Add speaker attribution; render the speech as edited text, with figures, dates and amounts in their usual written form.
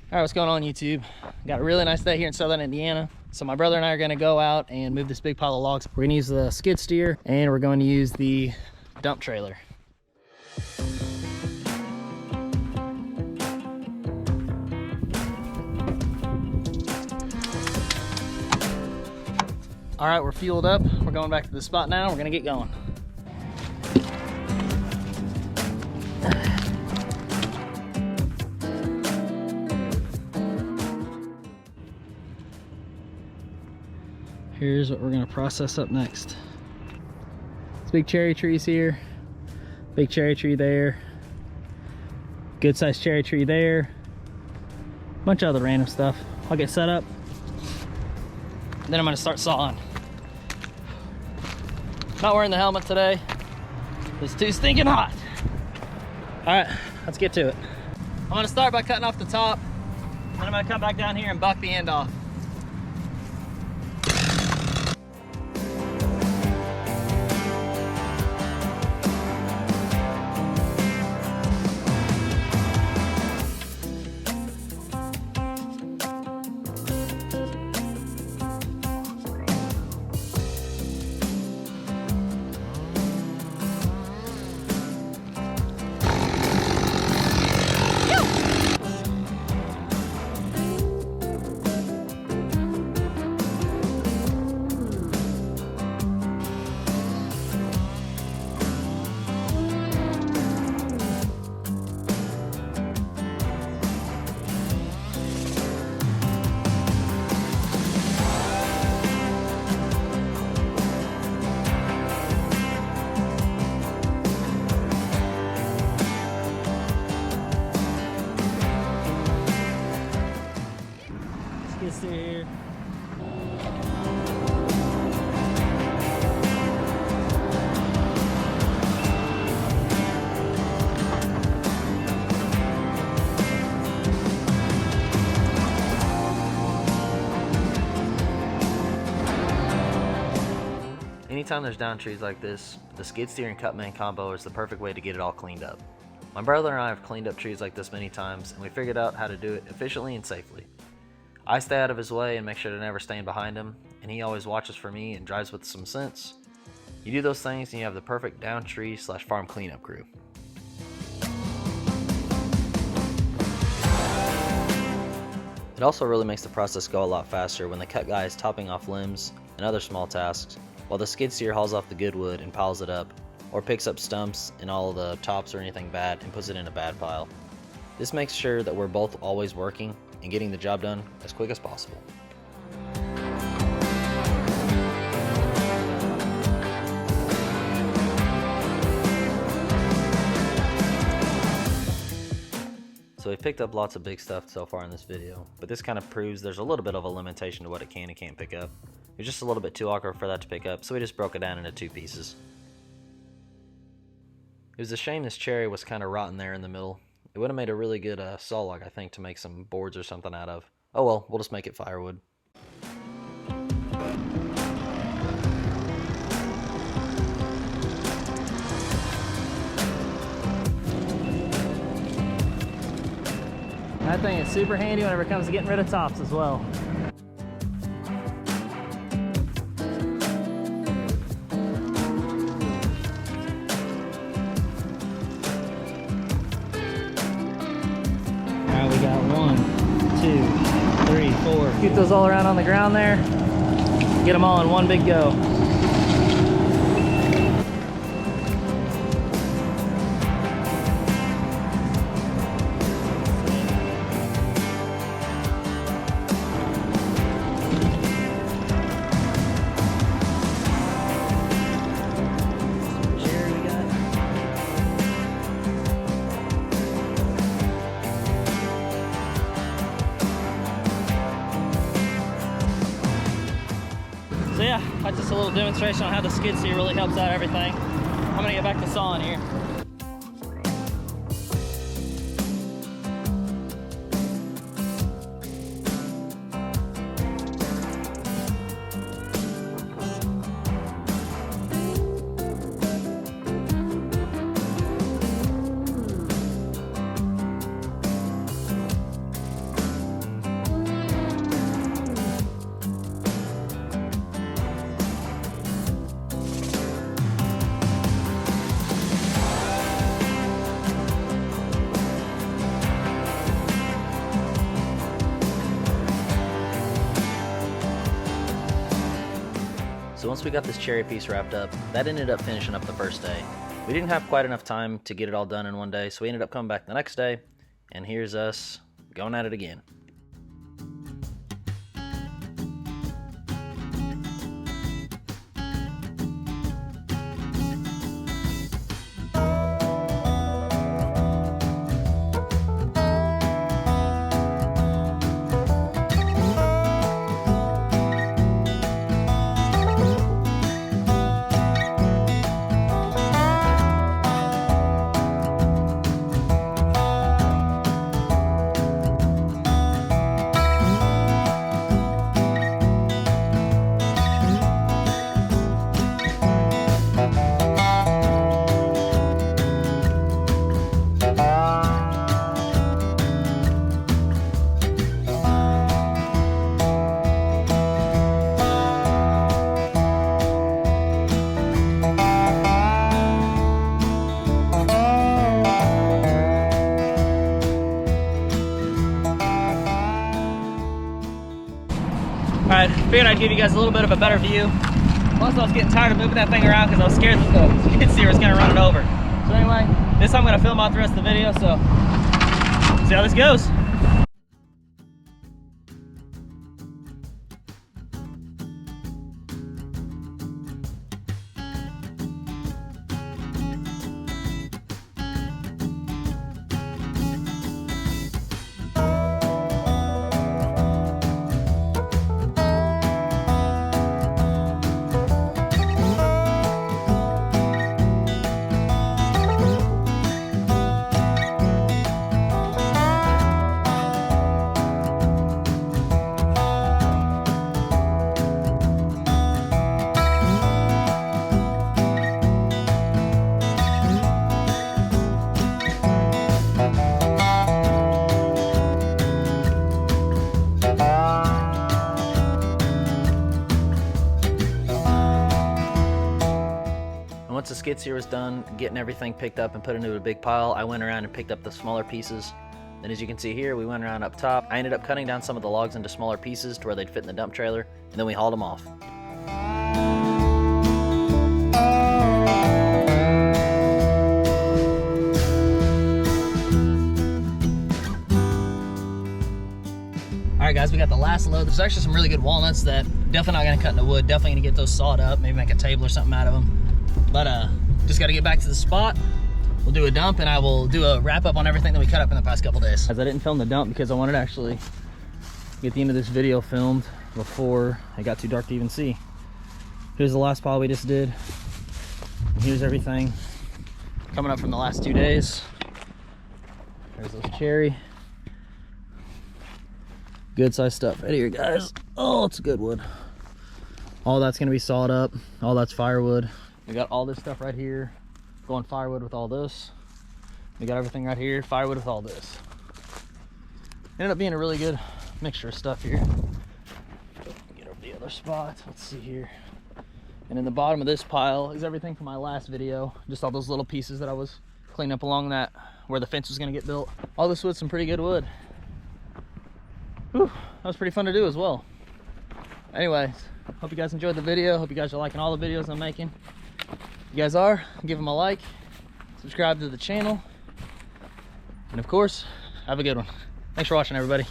Speaker 1: All right, what's going on, YouTube? Got a really nice day here in southern Indiana. So my brother and I are going to go out and move this big pile of logs. We're going to use the skid steer and we're going to use the dump trailer. All right, we're fueled up. We're going back to the spot now. We're going to get going. Here's what we're gonna process up next. It's big cherry trees here, big cherry tree there, good sized cherry tree there, bunch of other random stuff. I'll get set up, then I'm gonna start sawing. Not wearing the helmet today. It's too stinking hot. All right, let's get to it. I'm gonna start by cutting off the top, then I'm gonna come back down here and buck the end off. Skid steer here.
Speaker 2: Anytime there's down trees like this, the skid steer and cutman combo is the perfect way to get it all cleaned up. My brother and I have cleaned up trees like this many times, and we figured out how to do it efficiently and safely. I stay out of his way and make sure to never stand behind him, and he always watches for me and drives with some sense. You do those things and you have the perfect down tree / farm cleanup crew. It also really makes the process go a lot faster when the cut guy is topping off limbs and other small tasks, while the skid steer hauls off the good wood and piles it up, or picks up stumps and all of the tops or anything bad and puts it in a bad pile. This makes sure that we're both always working and getting the job done as quick as possible. So we picked up lots of big stuff so far in this video, but this kind of proves there's a little bit of a limitation to what it can and can't pick up. It was just a little bit too awkward for that to pick up, so we just broke it down into 2 pieces. It was a shame this cherry was kind of rotten there in the middle. It would have made a really good saw log, I think, to make some boards or something out of. Oh well, we'll just make it firewood.
Speaker 1: That thing is super handy whenever it comes to getting rid of tops as well. Alright, we got 1, 2, 3, 4. Keep those all around on the ground there. Get them all in one big go. So yeah, that's just a little demonstration on how the skid steer really helps out everything. I'm gonna get back to sawing here.
Speaker 2: Once we got this cherry piece wrapped up, that ended up finishing up the first day. We didn't have quite enough time to get it all done in one day, so we ended up coming back the next day, and here's us going at it again.
Speaker 1: Alright, figured I'd give you guys a little bit of a better view. Plus I was getting tired of moving that thing around because I was scared that the skid steer was going to run it over. So anyway, this time I'm going to film out the rest of the video, so see how this goes. Once the skid steer was done getting everything picked up and put into a big pile, I went around and picked up the smaller pieces. Then as you can see here, we went around up top. I ended up cutting down some of the logs into smaller pieces to where they'd fit in the dump trailer, and then we hauled them off. Alright guys, we got the last load. There's actually some really good walnuts that definitely not going to cut into wood. Definitely going to get those sawed up, maybe make a table or something out of them. But just got to get back to the spot. We'll do a dump and I will do a wrap up on everything that we cut up in the past couple days. As I didn't film the dump because I wanted to actually get the end of this video filmed before it got too dark to even see. Here's the last pile we just did. And here's everything coming up from the last 2 days. There's those cherry. Good size stuff right here, guys. Oh, it's good wood. All that's gonna be sawed up. All that's firewood. We got all this stuff right here going firewood with all this. We got everything right here, firewood with all this. Ended up being a really good mixture of stuff here. Get over the other spots. Let's see here. And in the bottom of this pile is everything from my last video. Just all those little pieces that I was cleaning up along that where the fence was gonna get built. All this wood's some pretty good wood. Whew, that was pretty fun to do as well. Anyways, hope you guys enjoyed the video. Hope you guys are liking all the videos I'm making. If you guys are, give them a like, subscribe to the channel, and of course, have a good one. Thanks for watching, everybody.